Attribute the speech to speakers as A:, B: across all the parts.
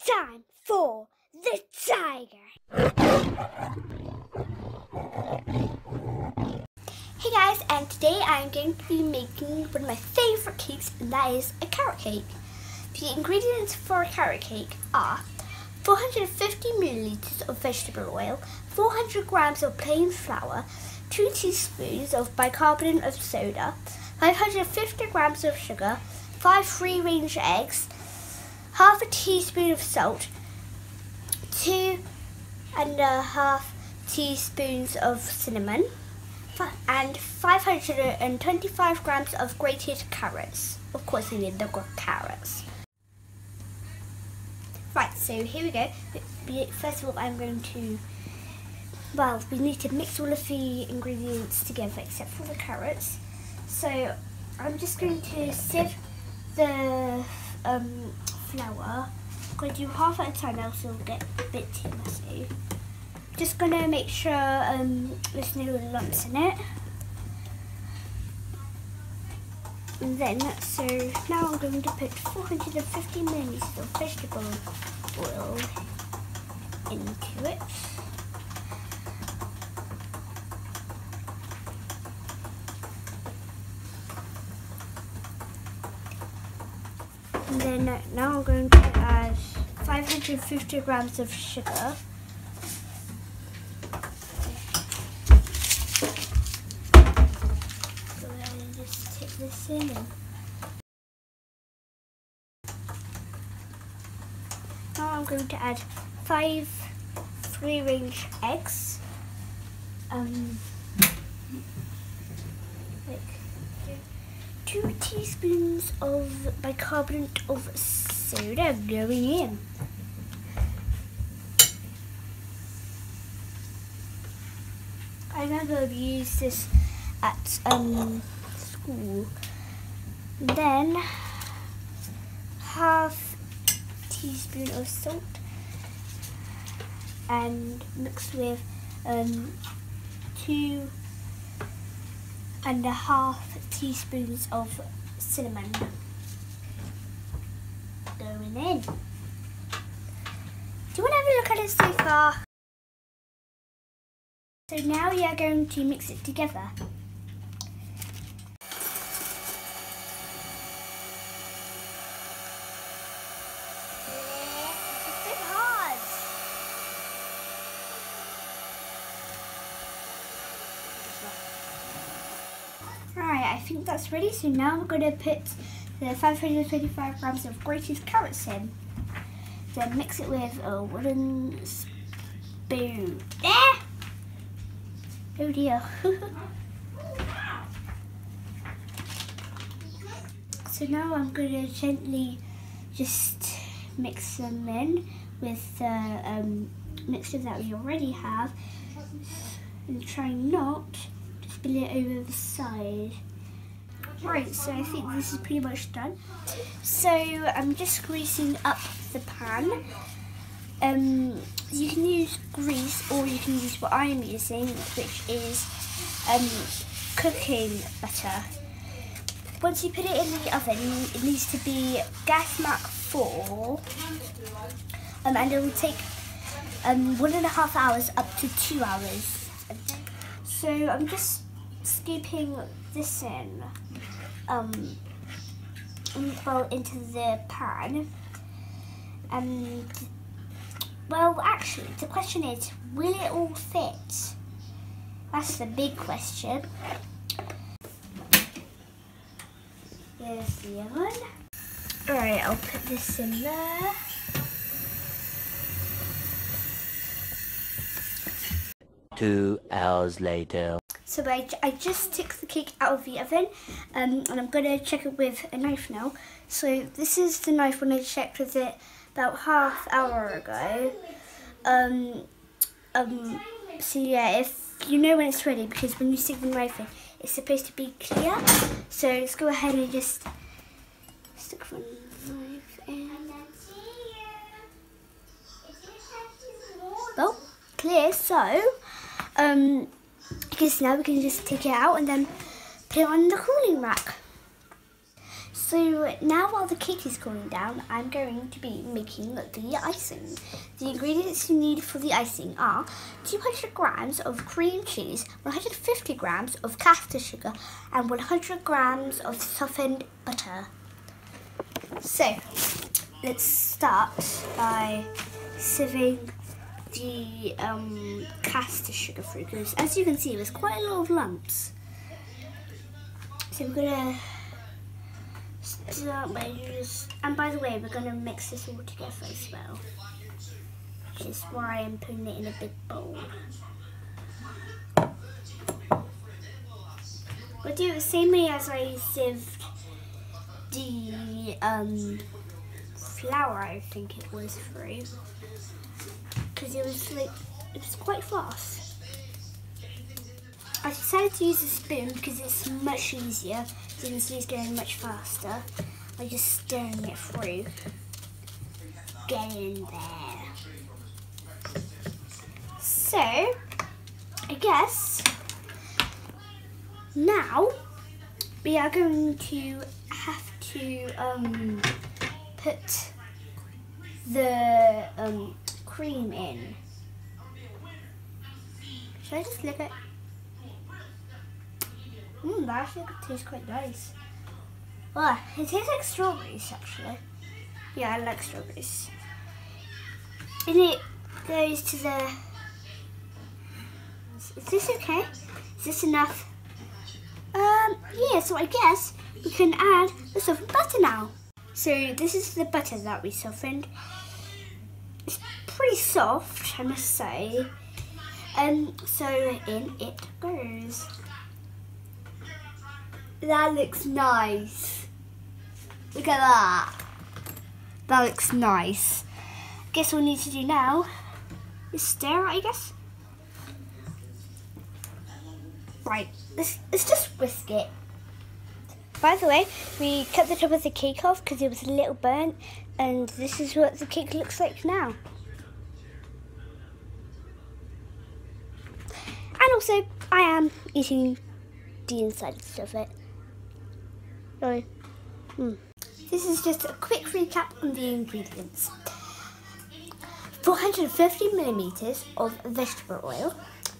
A: Time for the tiger. Hey guys, and today I'm going to be making one of my favourite cakes, and that is a carrot cake. The ingredients for a carrot cake are 450 milliliters of vegetable oil, 400 grams of plain flour, 2 teaspoons of bicarbonate of soda, 550 grams of sugar, 5 free-range eggs, half a teaspoon of salt, 2.5 teaspoons of cinnamon, and 525 grams of grated carrots. Of course, we need the carrots. Right, so here we go. First of all, I'm going to, we need to mix all of the ingredients together except for the carrots. So I'm just going to sieve the flour. I'm going to do half at a time, else it'll get a bit too messy. Just going to make sure there's no lumps in it. And then, so now I'm going to put 450 milliliters of vegetable oil into it. And then now I'm going to add 550 grams of sugar. Go ahead and just tip this in. Now I'm going to add 5 free-range eggs. Like 2 teaspoons of bicarbonate of soda going in. I remember we used this at school. Then half teaspoon of salt and mix with 2.5 teaspoons of cinnamon going in. Do you want to have a look at it so far? So now we are going to mix it together. It's a bit hard. Right, I think that's ready. So now we're going to put the 525 grams of grated carrots in. Then mix it with a wooden spoon. There! Oh dear. So now I'm going to gently just mix them in with the mixture that we already have, and try not to spill it over the side. Right, so I think this is pretty much done. So I'm just greasing up the pan. You can use grease, or you can use what I'm using, which is cooking butter. Once you put it in the oven, it needs to be gas mark 4, and it will take 1.5 hours up to 2 hours. So I'm just scooping this in, into the pan, and well, actually, the question is, will it all fit? That's the big question. Here's the oven. Alright, I'll put this in there.
B: Two hours later.
A: So I just took the cake out of the oven, and I'm going to check it with a knife now. So this is the knife when I checked with it about half hour ago. So yeah, if you know when it's ready, because when you stick the knife in, it's supposed to be clear. So let's go ahead and just stick the knife in. Well, clear. So because now we can just take it out and then put it on the cooling rack. So now while the cake is cooling down, I'm going to be making the icing. The ingredients you need for the icing are 200 grams of cream cheese, 150 grams of caster sugar, and 100 grams of softened butter. So let's start by sieving the caster sugar through, because as you can see there's quite a lot of lumps. So we're gonna start by and by the way, we're gonna mix this all together as well, which is why I'm putting it in a big bowl. We'll do it the same way as I sieved the flour, I think it was, through, because it was quite fast. I decided to use a spoon because it's much easier. So you can see it's going much faster. I'm just stirring it through. Get in there. So, I guess now we are going to have to put the cream in. Should I just lick it? That actually tastes quite nice. Well, it tastes like strawberries actually. Yeah, I like strawberries. And it goes to the... Is this okay? Is this enough? Yeah, so I guess we can add the softened butter now. So this is the butter that we softened. It's pretty soft, I must say. So in it goes. That looks nice. Look at that. That looks nice. Guess what we need to do now is stir it, I guess. Right, let's just whisk it. By the way, we cut the top of the cake off because it was a little burnt, and this is what the cake looks like now. And also, I am eating the insides of it. Sorry. This is just a quick recap on the ingredients. 450 milliliters of vegetable oil,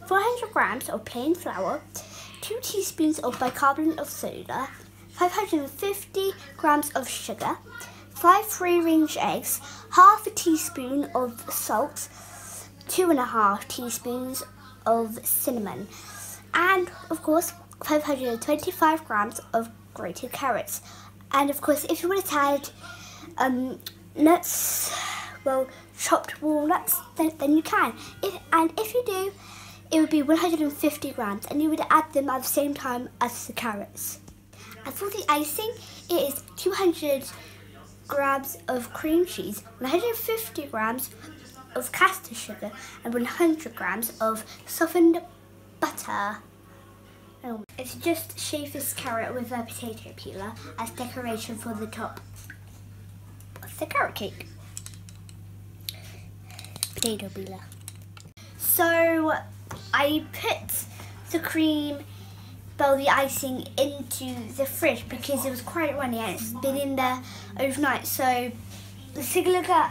A: 400 grams of plain flour, 2 teaspoons of bicarbonate of soda, 550 grams of sugar, 5 free-range eggs, half a teaspoon of salt, 2.5 teaspoons of cinnamon, and of course 525 grams of grated carrots. And of course, if you wanted to add nuts, well, chopped walnuts, then you can. If you do, it would be 150 grams, and you would add them at the same time as the carrots. And for the icing, it is 200 grams of cream cheese, 150 grams of caster sugar, and 100 grams of softened butter. It's just shaved this carrot with a potato peeler as decoration for the top of the carrot cake. Potato peeler. So I put the cream, well, the icing into the fridge because it was quite runny and it's been in there overnight. So let's take a look at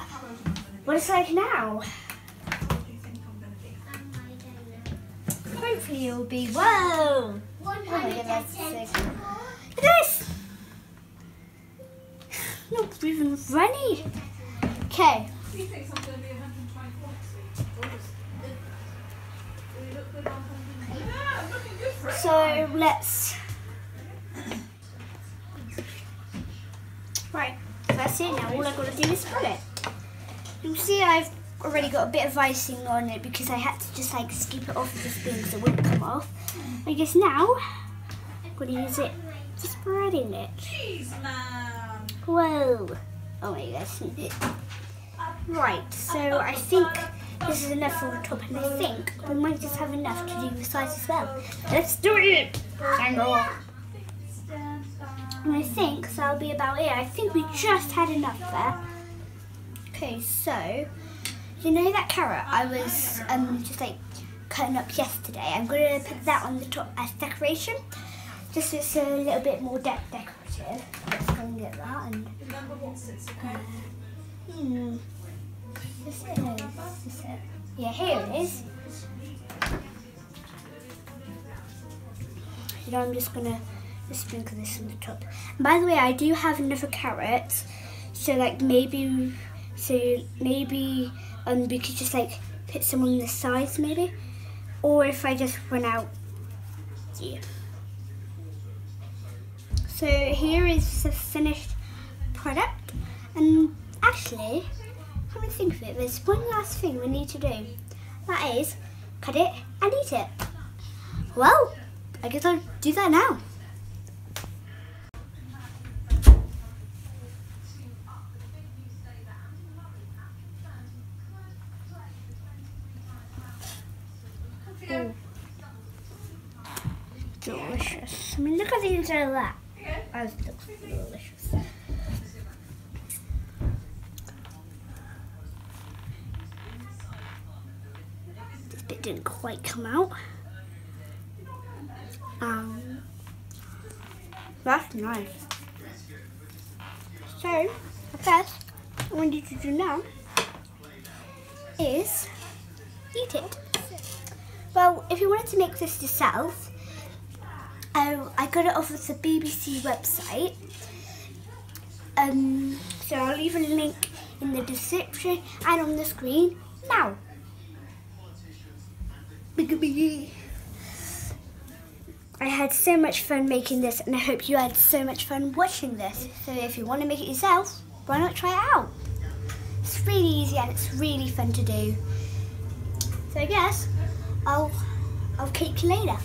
A: what it's like now. Hopefully it will be, whoa! Oh my god, that's sick. Look at this! Not even runny. Okay. So let's... Right, that's it now. All I've got to do is spread it. You can see I've already got a bit of icing on it because I had to just like scoop it off of the spoon because it wouldn't come off. I guess now I'm going to use it for spreading it.
C: Jeez, man.
A: Whoa. Oh my gosh. Right, so I think this is enough for the top, and I think we might just have enough to do the sides as well. Let's do it! And I think that'll be about it. I think we just had enough there. Okay, so you know that carrot I was just like cutting up yesterday? I'm going to put that on the top as decoration, just so it's a little bit more decorative. expensive. Let's go and get that. And
C: Remember what sits okay?
A: This is it. Yeah, here it is. So now I'm just gonna sprinkle this on the top. And by the way, I do have another carrot. So like maybe we could just like put some on the sides maybe, or if I just run out. Yeah. So here is the finished product, and actually, come and think of it, there's one last thing we need to do. That is cut it and eat it. Well, I guess I'll do that now. Ooh. Delicious. I mean, look at the inside of that. That looks delicious. This bit didn't quite come out. That's nice. So, the first I want you to do now is eat it. Well, if you wanted to make this yourself, I got it off of the BBC website. So I'll leave a link in the description and on the screen now. I had so much fun making this, and I hope you had so much fun watching this. So if you want to make it yourself, why not try it out? It's really easy and it's really fun to do. So I guess I'll catch you later.